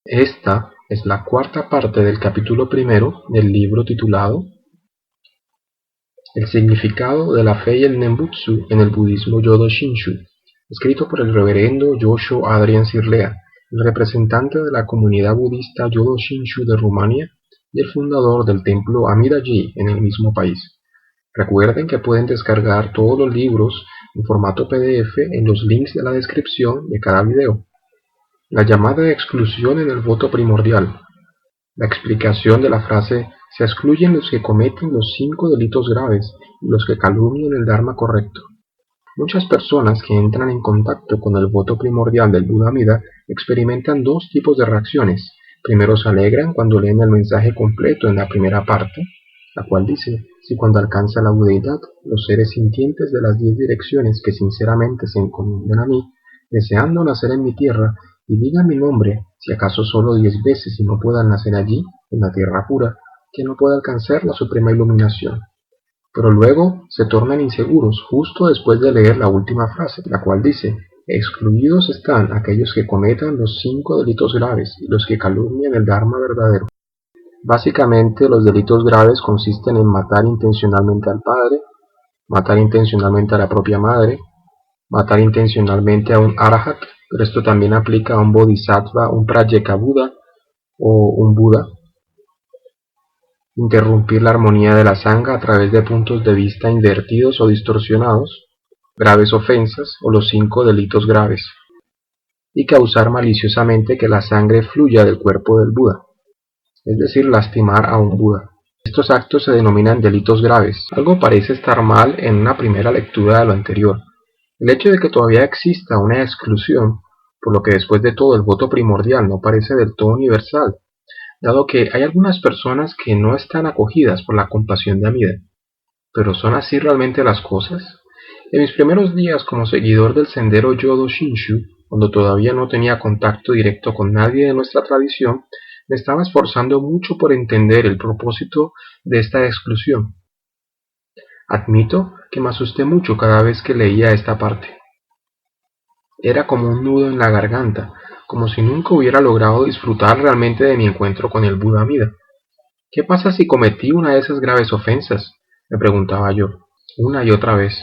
Esta es la cuarta parte del capítulo primero del libro titulado El significado de la fe y el Nembutsu en el budismo Jodo Shinshu, escrito por el reverendo Yosho Adrian Cirlea, el representante de la comunidad budista Jodo Shinshu de Rumania y el fundador del templo Amida-ji en el mismo país. Recuerden que pueden descargar todos los libros en formato PDF en los links de la descripción de cada video. La llamada exclusión en el voto primordial. La explicación de la frase se excluyen los que cometen los 5 delitos graves y los que calumnian el Dharma correcto. Muchas personas que entran en contacto con el voto primordial del Buda Amida experimentan dos tipos de reacciones. Primero se alegran cuando leen el mensaje completo en la primera parte, la cual dice: si cuando alcanza la budeidad, los seres sintientes de las 10 direcciones que sinceramente se encomiendan a mí, deseando nacer en mi tierra, y digan mi nombre, si acaso solo 10 veces y no puedan nacer allí, en la tierra pura, que no pueda alcanzar la suprema iluminación. Pero luego se tornan inseguros justo después de leer la última frase, la cual dice: excluidos están aquellos que cometan los 5 delitos graves y los que calumnian el Dharma verdadero. Básicamente, los delitos graves consisten en matar intencionalmente al padre, matar intencionalmente a la propia madre, matar intencionalmente a un arahat, pero esto también aplica a un bodhisattva, un pratyeka Buda o un Buda. Interrumpir la armonía de la sangha a través de puntos de vista invertidos o distorsionados, graves ofensas o los 5 delitos graves, y causar maliciosamente que la sangre fluya del cuerpo del Buda, es decir, lastimar a un Buda. Estos actos se denominan delitos graves. Algo parece estar mal en una primera lectura de lo anterior. El hecho de que todavía exista una exclusión, por lo que después de todo el voto primordial no parece del todo universal, dado que hay algunas personas que no están acogidas por la compasión de Amida. ¿Pero son así realmente las cosas? En mis primeros días como seguidor del sendero Jodo Shinshu, cuando todavía no tenía contacto directo con nadie de nuestra tradición, me estaba esforzando mucho por entender el propósito de esta exclusión. Admito que me asusté mucho cada vez que leía esta parte. Era como un nudo en la garganta, como si nunca hubiera logrado disfrutar realmente de mi encuentro con el Buda Amida. ¿Qué pasa si cometí una de esas graves ofensas?, me preguntaba yo, una y otra vez.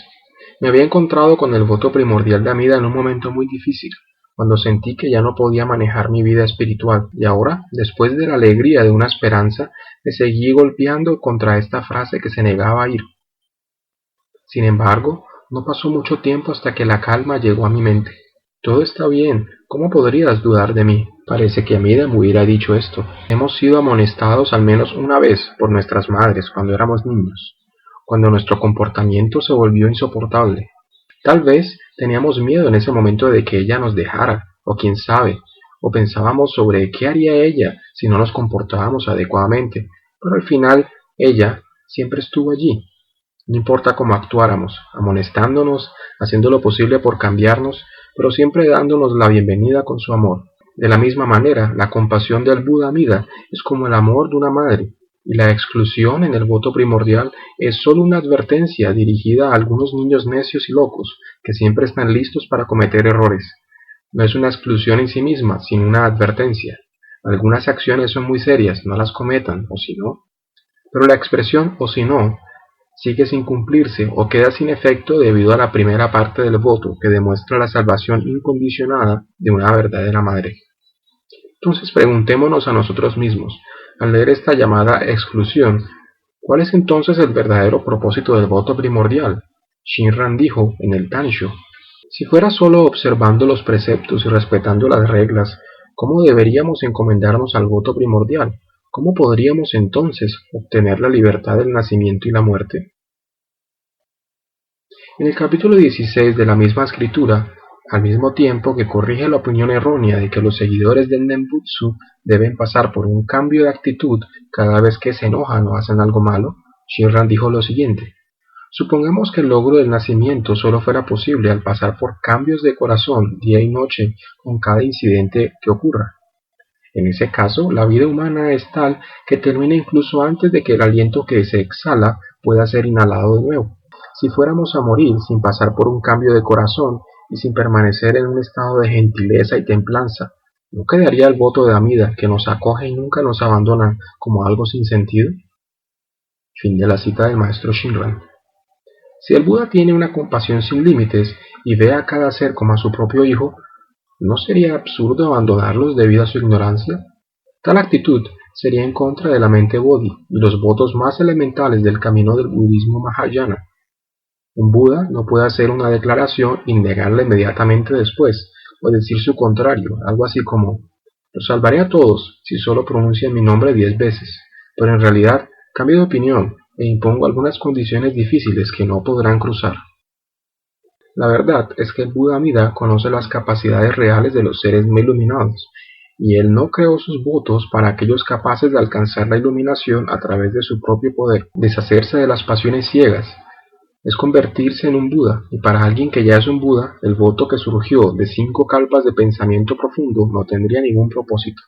Me había encontrado con el voto primordial de Amida en un momento muy difícil, cuando sentí que ya no podía manejar mi vida espiritual, y ahora, después de la alegría de una esperanza, me seguí golpeando contra esta frase que se negaba a ir. Sin embargo, no pasó mucho tiempo hasta que la calma llegó a mi mente. Todo está bien, ¿cómo podrías dudar de mí? Parece que Amida me hubiera dicho esto. Hemos sido amonestados al menos una vez por nuestras madres cuando éramos niños, cuando nuestro comportamiento se volvió insoportable. Tal vez teníamos miedo en ese momento de que ella nos dejara, o quién sabe, o pensábamos sobre qué haría ella si no nos comportábamos adecuadamente, pero al final ella siempre estuvo allí. No importa cómo actuáramos, amonestándonos, haciendo lo posible por cambiarnos, pero siempre dándonos la bienvenida con su amor. De la misma manera, la compasión del Buda Amida es como el amor de una madre, y la exclusión en el voto primordial es solo una advertencia dirigida a algunos niños necios y locos, que siempre están listos para cometer errores. No es una exclusión en sí misma, sino una advertencia. Algunas acciones son muy serias, no las cometan, o si no. Pero la expresión o si no sigue sin cumplirse o queda sin efecto debido a la primera parte del voto que demuestra la salvación incondicionada de una verdadera madre. Entonces preguntémonos a nosotros mismos, al leer esta llamada exclusión, ¿cuál es entonces el verdadero propósito del voto primordial? Shinran dijo en el Tansho: si fuera solo observando los preceptos y respetando las reglas, ¿cómo deberíamos encomendarnos al voto primordial? ¿Cómo podríamos entonces obtener la libertad del nacimiento y la muerte? En el capítulo 16 de la misma escritura, al mismo tiempo que corrige la opinión errónea de que los seguidores del Nembutsu deben pasar por un cambio de actitud cada vez que se enojan o hacen algo malo, Shinran dijo lo siguiente: supongamos que el logro del nacimiento solo fuera posible al pasar por cambios de corazón día y noche con cada incidente que ocurra. En ese caso, la vida humana es tal que termina incluso antes de que el aliento que se exhala pueda ser inhalado de nuevo. Si fuéramos a morir sin pasar por un cambio de corazón y sin permanecer en un estado de gentileza y templanza, ¿No quedaría el voto de Amida, que nos acoge y nunca nos abandona, como algo sin sentido? Fin de la cita del maestro Shinran. Si el Buda tiene una compasión sin límites y ve a cada ser como a su propio hijo, ¿no sería absurdo abandonarlos debido a su ignorancia? Tal actitud sería en contra de la mente Bodhi y los votos más elementales del camino del budismo Mahayana. Un Buda no puede hacer una declaración y negarla inmediatamente después, o decir su contrario, algo así como: los salvaré a todos si solo pronuncian mi nombre 10 veces, pero en realidad cambio de opinión e impongo algunas condiciones difíciles que no podrán cruzar. La verdad es que el Buda Amida conoce las capacidades reales de los seres no iluminados, y él no creó sus votos para aquellos capaces de alcanzar la iluminación a través de su propio poder, deshacerse de las pasiones ciegas. Es convertirse en un Buda, y para alguien que ya es un Buda, el voto que surgió de 5 kalpas de pensamiento profundo no tendría ningún propósito.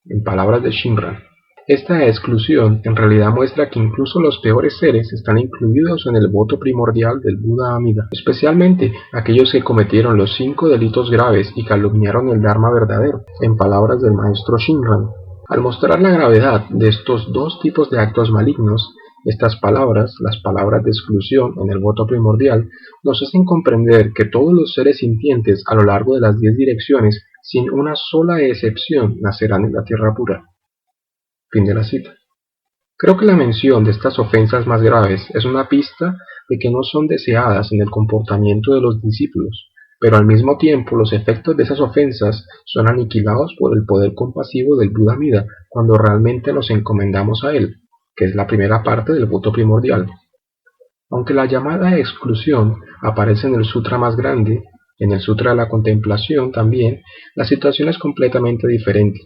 En palabras de Shinran, esta exclusión en realidad muestra que incluso los peores seres están incluidos en el voto primordial del Buda Amida, especialmente aquellos que cometieron los 5 delitos graves y calumniaron el Dharma verdadero, en palabras del maestro Shinran. Al mostrar la gravedad de estos dos tipos de actos malignos, estas palabras, las palabras de exclusión en el voto primordial, nos hacen comprender que todos los seres sintientes a lo largo de las 10 direcciones, sin una sola excepción, nacerán en la tierra pura. Fin de la cita. Creo que la mención de estas ofensas más graves es una pista de que no son deseadas en el comportamiento de los discípulos, pero al mismo tiempo los efectos de esas ofensas son aniquilados por el poder compasivo del Buda Amida cuando realmente nos encomendamos a él, que es la primera parte del voto primordial. Aunque la llamada exclusión aparece en el sutra más grande, en el sutra de la contemplación también, la situación es completamente diferente.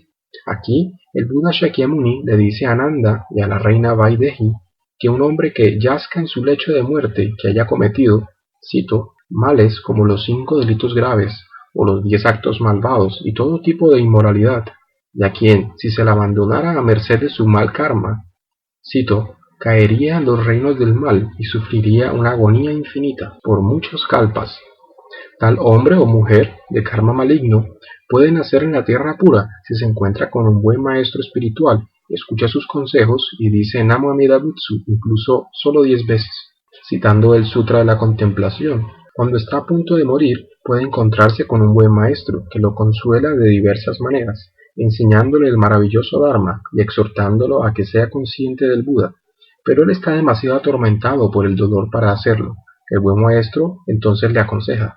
Aquí, el Buda Shakyamuni le dice a Ananda y a la reina Vaidehi que un hombre que yazca en su lecho de muerte que haya cometido, cito, males como los 5 delitos graves, o los 10 actos malvados y todo tipo de inmoralidad, y a quien, si se le abandonara a merced de su mal karma, cito, caería en los reinos del mal y sufriría una agonía infinita por muchos kalpas. Tal hombre o mujer de karma maligno puede nacer en la tierra pura si se encuentra con un buen maestro espiritual, escucha sus consejos y dice Namo Amida Butsu incluso solo 10 veces. Citando el Sutra de la Contemplación, cuando está a punto de morir puede encontrarse con un buen maestro que lo consuela de diversas maneras, enseñándole el maravilloso Dharma y exhortándolo a que sea consciente del Buda, pero él está demasiado atormentado por el dolor para hacerlo. El buen maestro entonces le aconseja: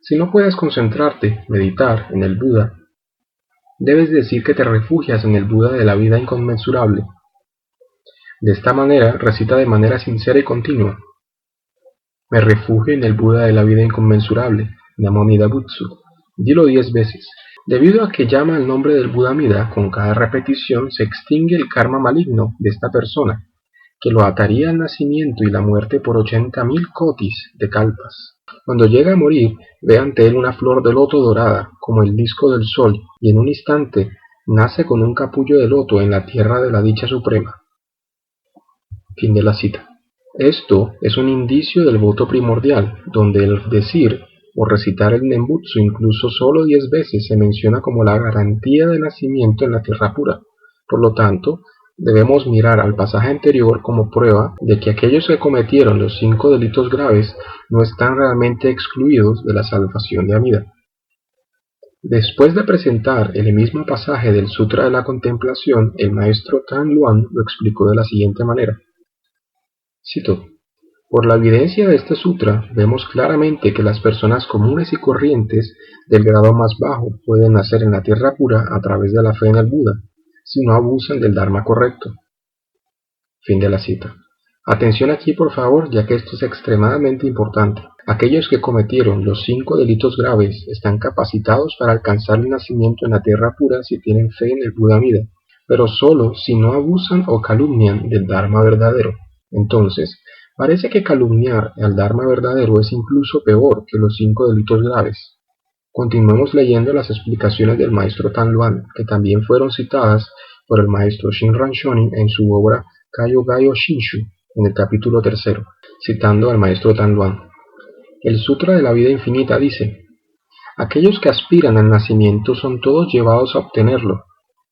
si no puedes concentrarte, meditar, en el Buda, debes decir que te refugias en el Buda de la vida inconmensurable. De esta manera, recita de manera sincera y continua: me refugio en el Buda de la vida inconmensurable, Namo Amida Butsu. Dilo 10 veces. Debido a que llama el nombre del Buda Amida, con cada repetición se extingue el karma maligno de esta persona, que lo ataría al nacimiento y la muerte por 80.000 kotis de kalpas. Cuando llega a morir, ve ante él una flor de loto dorada, como el disco del sol, y en un instante nace con un capullo de loto en la tierra de la dicha suprema. Fin de la cita. Esto es un indicio del voto primordial, donde el decir o recitar el Nembutsu incluso solo 10 veces se menciona como la garantía de nacimiento en la tierra pura. Por lo tanto, debemos mirar al pasaje anterior como prueba de que aquellos que cometieron los 5 delitos graves no están realmente excluidos de la salvación de Amida. Después de presentar el mismo pasaje del Sutra de la Contemplación, el maestro Tan Luan lo explicó de la siguiente manera. Cito: por la evidencia de este sutra, vemos claramente que las personas comunes y corrientes del grado más bajo pueden nacer en la tierra pura a través de la fe en el Buda, si no abusan del Dharma correcto. Fin de la cita. Atención aquí por favor, ya que esto es extremadamente importante. Aquellos que cometieron los 5 delitos graves están capacitados para alcanzar el nacimiento en la tierra pura si tienen fe en el Buda Amida, pero solo si no abusan o calumnian del Dharma verdadero. Entonces, parece que calumniar al Dharma verdadero es incluso peor que los 5 delitos graves. Continuemos leyendo las explicaciones del maestro Tan Luan, que también fueron citadas por el maestro Shinran Shonin en su obra Kayo-Gayo Shinshu, en el capítulo 3, citando al maestro Tan Luan. El Sutra de la Vida Infinita dice: Aquellos que aspiran al nacimiento son todos llevados a obtenerlo.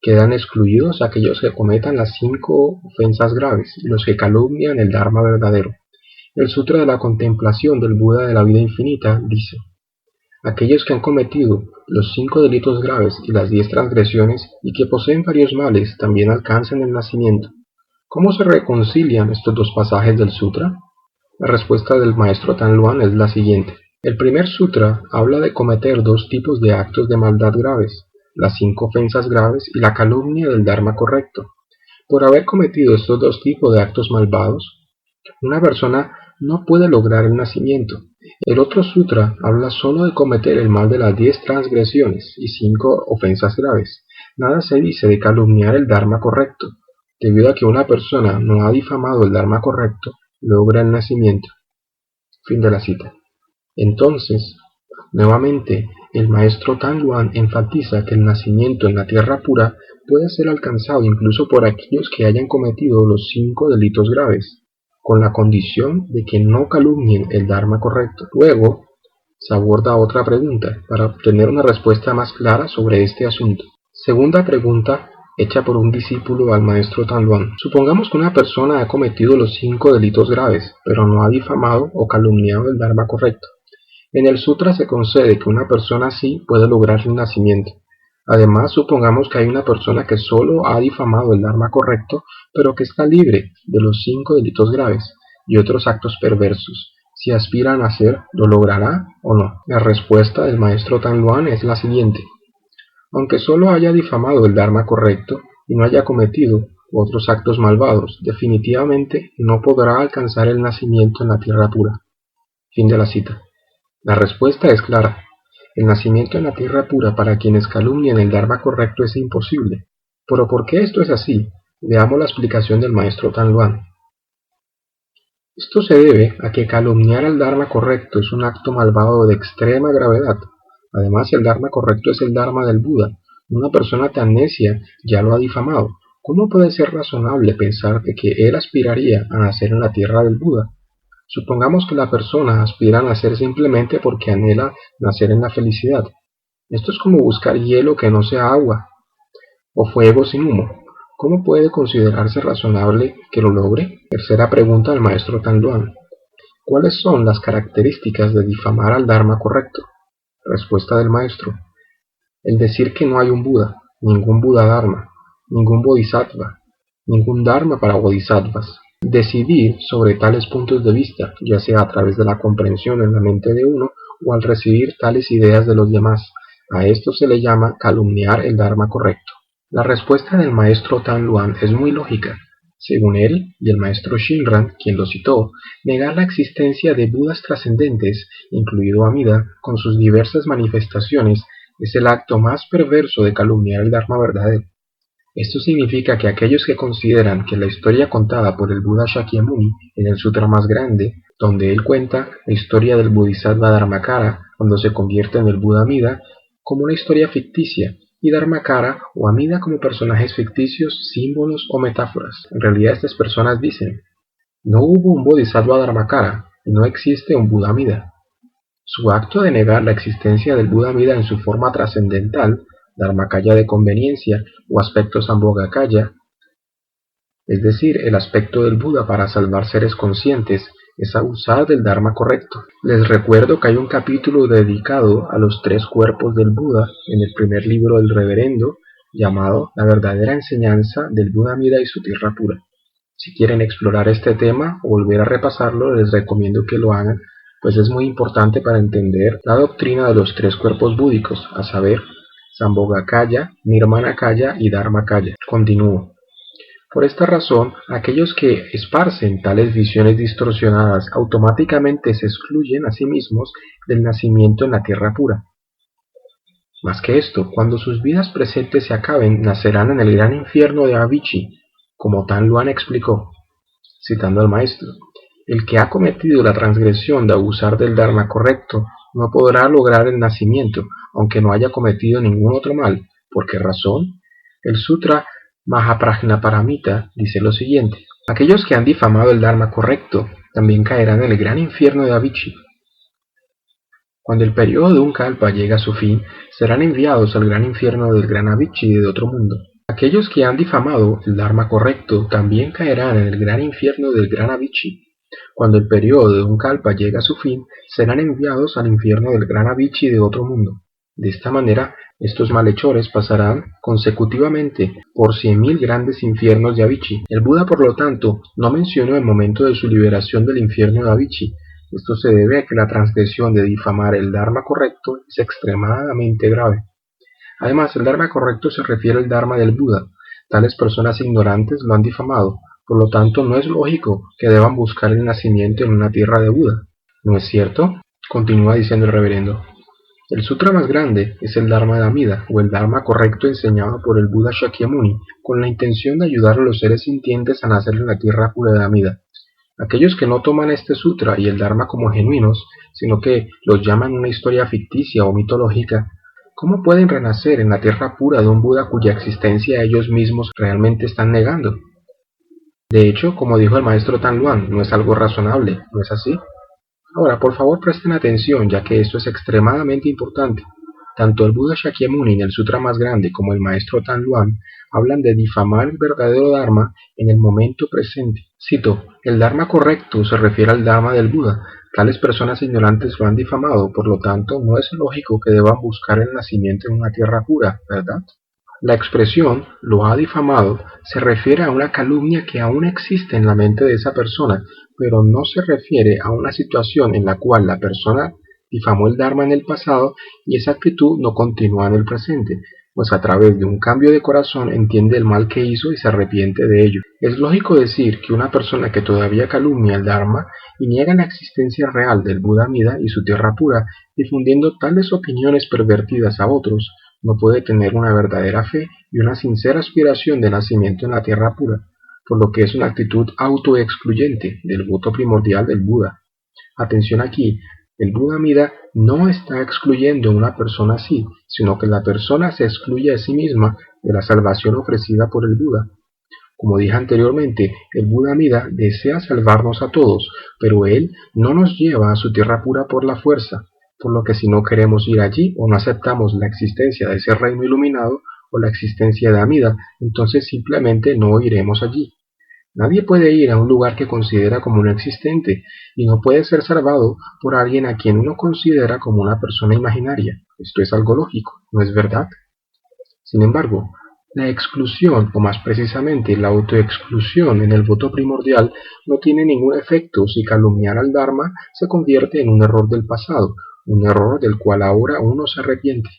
Quedan excluidos aquellos que cometan las 5 ofensas graves y los que calumnian el Dharma verdadero. El Sutra de la Contemplación del Buda de la Vida Infinita dice: aquellos que han cometido los 5 delitos graves y las 10 transgresiones y que poseen varios males también alcanzan el nacimiento. ¿Cómo se reconcilian estos dos pasajes del Sutra? La respuesta del maestro Tan Luan es la siguiente. El primer sutra habla de cometer 2 tipos de actos de maldad graves, las 5 ofensas graves y la calumnia del Dharma correcto. Por haber cometido estos 2 tipos de actos malvados, una persona no puede lograr el nacimiento. El otro sutra habla solo de cometer el mal de las 10 transgresiones y 5 ofensas graves. Nada se dice de calumniar el Dharma correcto. Debido a que una persona no ha difamado el Dharma correcto, logra el nacimiento. Fin de la cita. Entonces, nuevamente, el maestro Tan Luan enfatiza que el nacimiento en la tierra pura puede ser alcanzado incluso por aquellos que hayan cometido los 5 delitos graves, con la condición de que no calumnien el Dharma correcto. Luego, se aborda otra pregunta para obtener una respuesta más clara sobre este asunto. Segunda pregunta hecha por un discípulo al maestro Tan Luan. Supongamos que una persona ha cometido los 5 delitos graves, pero no ha difamado o calumniado el Dharma correcto. En el sutra se concede que una persona así puede lograr el nacimiento. Además, supongamos que hay una persona que solo ha difamado el Dharma correcto, pero que está libre de los 5 delitos graves y otros actos perversos. Si aspira a nacer, ¿lo logrará o no? La respuesta del maestro Tan Luan es la siguiente. Aunque solo haya difamado el Dharma correcto y no haya cometido otros actos malvados, definitivamente no podrá alcanzar el nacimiento en la tierra pura. Fin de la cita. La respuesta es clara. El nacimiento en la tierra pura para quienes calumnian el Dharma correcto es imposible. Pero ¿por qué esto es así? Veamos la explicación del maestro Tan Luan. Esto se debe a que calumniar el Dharma correcto es un acto malvado de extrema gravedad. Además, el Dharma correcto es el Dharma del Buda. Una persona tan necia ya lo ha difamado. ¿Cómo puede ser razonable pensar de que él aspiraría a nacer en la tierra del Buda? Supongamos que la persona aspira a nacer simplemente porque anhela nacer en la felicidad. Esto es como buscar hielo que no sea agua, o fuego sin humo. ¿Cómo puede considerarse razonable que lo logre? Tercera pregunta al maestro Tan Luan. ¿Cuáles son las características de difamar al Dharma correcto? Respuesta del maestro. El decir que no hay un Buda, ningún Buda Dharma, ningún Bodhisattva, ningún Dharma para Bodhisattvas. Decidir sobre tales puntos de vista, ya sea a través de la comprensión en la mente de uno o al recibir tales ideas de los demás. A esto se le llama calumniar el Dharma correcto. La respuesta del maestro Tan Luan es muy lógica. Según él y el maestro Shinran, quien lo citó, negar la existencia de Budas trascendentes, incluido Amida, con sus diversas manifestaciones, es el acto más perverso de calumniar el Dharma verdadero. Esto significa que aquellos que consideran que la historia contada por el Buda Shakyamuni en el sutra más grande, donde él cuenta la historia del Bodhisattva Dharmakara cuando se convierte en el Buda Amida, como una historia ficticia, y Dharmakara o Amida como personajes ficticios, símbolos o metáforas. En realidad estas personas dicen, no hubo un Bodhisattva Dharmakara y no existe un Buda Amida. Su acto de negar la existencia del Buda Amida en su forma trascendental, Dharmakaya de conveniencia o aspecto Sambhogakaya, es decir, el aspecto del Buda para salvar seres conscientes, es abusar del Dharma correcto. Les recuerdo que hay un capítulo dedicado a los 3 cuerpos del Buda en el primer libro del Reverendo, llamado La verdadera enseñanza del Buda Amida y su tierra pura. Si quieren explorar este tema o volver a repasarlo, les recomiendo que lo hagan, pues es muy importante para entender la doctrina de los 3 cuerpos búdicos, a saber, Sambhogakaya, Nirmanakaya y Dharmakaya. Continúo. Por esta razón, aquellos que esparcen tales visiones distorsionadas automáticamente se excluyen a sí mismos del nacimiento en la tierra pura. Más que esto, cuando sus vidas presentes se acaben, nacerán en el gran infierno de Avicii, como Tan Luan explicó, citando al maestro. El que ha cometido la transgresión de abusar del Dharma correcto no podrá lograr el nacimiento, aunque no haya cometido ningún otro mal. ¿Por qué razón? El sutra Mahaprajnaparamita dice lo siguiente: aquellos que han difamado el Dharma correcto también caerán en el gran infierno de Avicii. Cuando el periodo de un kalpa llega a su fin, serán enviados al gran infierno del gran Avicii de otro mundo. Aquellos que han difamado el Dharma correcto también caerán en el gran infierno del gran Avicii. Cuando el periodo de un kalpa llega a su fin, serán enviados al infierno del gran Avicii de otro mundo. De esta manera, estos malhechores pasarán consecutivamente por 100.000 grandes infiernos de Avicii. El Buda, por lo tanto, no mencionó el momento de su liberación del infierno de Avicii. Esto se debe a que la transgresión de difamar el Dharma correcto es extremadamente grave. Además, el Dharma correcto se refiere al Dharma del Buda. Tales personas ignorantes lo han difamado, por lo tanto no es lógico que deban buscar el nacimiento en una tierra de Buda. ¿No es cierto? Continúa diciendo el reverendo. El sutra más grande es el Dharma de Amida, o el Dharma correcto enseñado por el Buda Shakyamuni, con la intención de ayudar a los seres sintientes a nacer en la tierra pura de Amida. Aquellos que no toman este sutra y el Dharma como genuinos, sino que los llaman una historia ficticia o mitológica, ¿cómo pueden renacer en la tierra pura de un Buda cuya existencia ellos mismos realmente están negando? De hecho, como dijo el maestro Tan Luan, no es algo razonable, ¿no es así? Ahora, por favor presten atención, ya que esto es extremadamente importante. Tanto el Buda Shakyamuni en el sutra más grande como el maestro Tan Luan hablan de difamar el verdadero Dharma en el momento presente. Cito, el Dharma correcto se refiere al Dharma del Buda. Tales personas ignorantes lo han difamado, por lo tanto no es lógico que deban buscar el nacimiento en una tierra pura, ¿verdad? La expresión lo ha difamado se refiere a una calumnia que aún existe en la mente de esa persona, pero no se refiere a una situación en la cual la persona difamó el Dharma en el pasado y esa actitud no continúa en el presente, pues a través de un cambio de corazón entiende el mal que hizo y se arrepiente de ello. Es lógico decir que una persona que todavía calumnia el Dharma y niega la existencia real del Buda Amida y su tierra pura, difundiendo tales opiniones pervertidas a otros, no puede tener una verdadera fe y una sincera aspiración de nacimiento en la tierra pura, por lo que es una actitud autoexcluyente del voto primordial del Buda. Atención aquí, el Buda Amida no está excluyendo a una persona así, sino que la persona se excluye a sí misma de la salvación ofrecida por el Buda. Como dije anteriormente, el Buda Amida desea salvarnos a todos, pero él no nos lleva a su tierra pura por la fuerza, por lo que si no queremos ir allí o no aceptamos la existencia de ese reino iluminado o la existencia de Amida, entonces simplemente no iremos allí. Nadie puede ir a un lugar que considera como no existente y no puede ser salvado por alguien a quien uno considera como una persona imaginaria. Esto es algo lógico, ¿no es verdad? Sin embargo, la exclusión, o más precisamente la autoexclusión en el voto primordial, no tiene ningún efecto si calumniar al Dharma se convierte en un error del pasado, un error del cual ahora uno se arrepiente.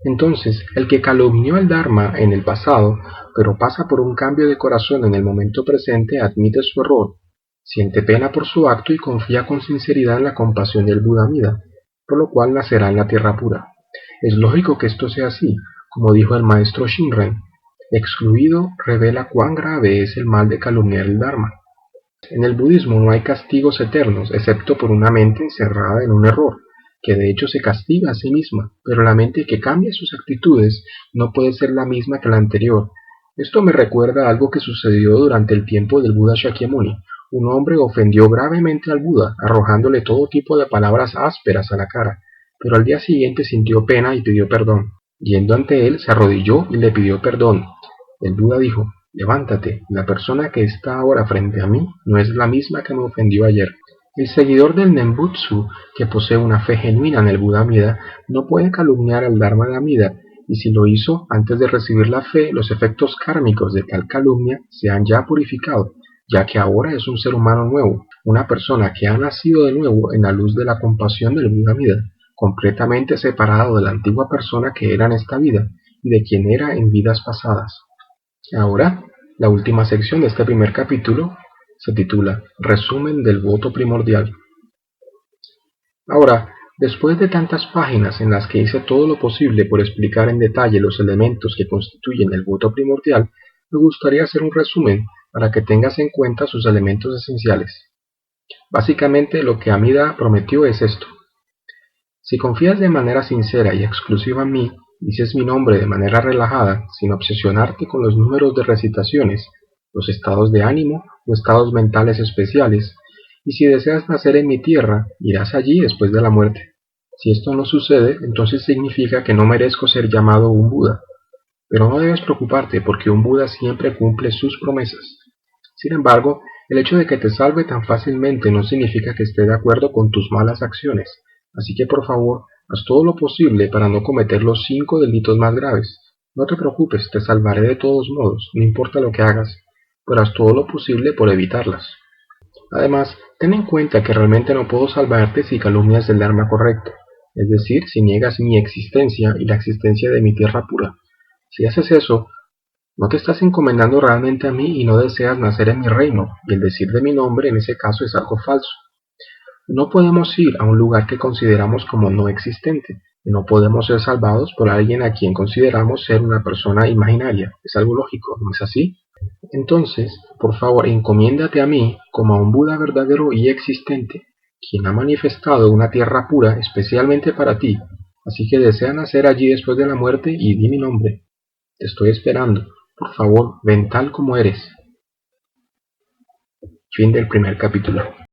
Entonces, el que calumnió al Dharma en el pasado, pero pasa por un cambio de corazón en el momento presente, admite su error, siente pena por su acto y confía con sinceridad en la compasión del Buda Amida, por lo cual nacerá en la tierra pura. Es lógico que esto sea así, como dijo el maestro Shinran, excluido revela cuán grave es el mal de calumniar el Dharma. En el budismo no hay castigos eternos, excepto por una mente encerrada en un error, que de hecho se castiga a sí misma, pero la mente que cambia sus actitudes no puede ser la misma que la anterior. Esto me recuerda a algo que sucedió durante el tiempo del Buda Shakyamuni. Un hombre ofendió gravemente al Buda, arrojándole todo tipo de palabras ásperas a la cara, pero al día siguiente sintió pena y pidió perdón. Yendo ante él, se arrodilló y le pidió perdón. El Buda dijo, levántate, la persona que está ahora frente a mí no es la misma que me ofendió ayer. El seguidor del Nembutsu, que posee una fe genuina en el Buda Amida, no puede calumniar al Dharma de Amida, y si lo hizo antes de recibir la fe, los efectos kármicos de tal calumnia se han ya purificado, ya que ahora es un ser humano nuevo, una persona que ha nacido de nuevo en la luz de la compasión del Buda Amida, completamente separado de la antigua persona que era en esta vida, y de quien era en vidas pasadas. Ahora, la última sección de este primer capítulo se titula Resumen del voto primordial. Ahora, después de tantas páginas en las que hice todo lo posible por explicar en detalle los elementos que constituyen el voto primordial, me gustaría hacer un resumen para que tengas en cuenta sus elementos esenciales. Básicamente lo que Amida prometió es esto. Si confías de manera sincera y exclusiva en mí, dices mi nombre de manera relajada, sin obsesionarte con los números de recitaciones, los estados de ánimo o estados mentales especiales, y si deseas nacer en mi tierra, irás allí después de la muerte. Si esto no sucede, entonces significa que no merezco ser llamado un Buda. Pero no debes preocuparte porque un Buda siempre cumple sus promesas. Sin embargo, el hecho de que te salve tan fácilmente no significa que esté de acuerdo con tus malas acciones, así que por favor, haz todo lo posible para no cometer los 5 delitos más graves. No te preocupes, te salvaré de todos modos, no importa lo que hagas, pero haz todo lo posible por evitarlas. Además, ten en cuenta que realmente no puedo salvarte si calumnias el Dharma correcto, es decir, si niegas mi existencia y la existencia de mi tierra pura. Si haces eso, no te estás encomendando realmente a mí y no deseas nacer en mi reino, y el decir de mi nombre en ese caso es algo falso. No podemos ir a un lugar que consideramos como no existente, y no podemos ser salvados por alguien a quien consideramos ser una persona imaginaria. Es algo lógico, ¿no es así? Entonces, por favor, encomiéndate a mí como a un Buda verdadero y existente, quien ha manifestado una tierra pura especialmente para ti, así que desea nacer allí después de la muerte y di mi nombre. Te estoy esperando. Por favor, ven tal como eres. Fin del primer capítulo.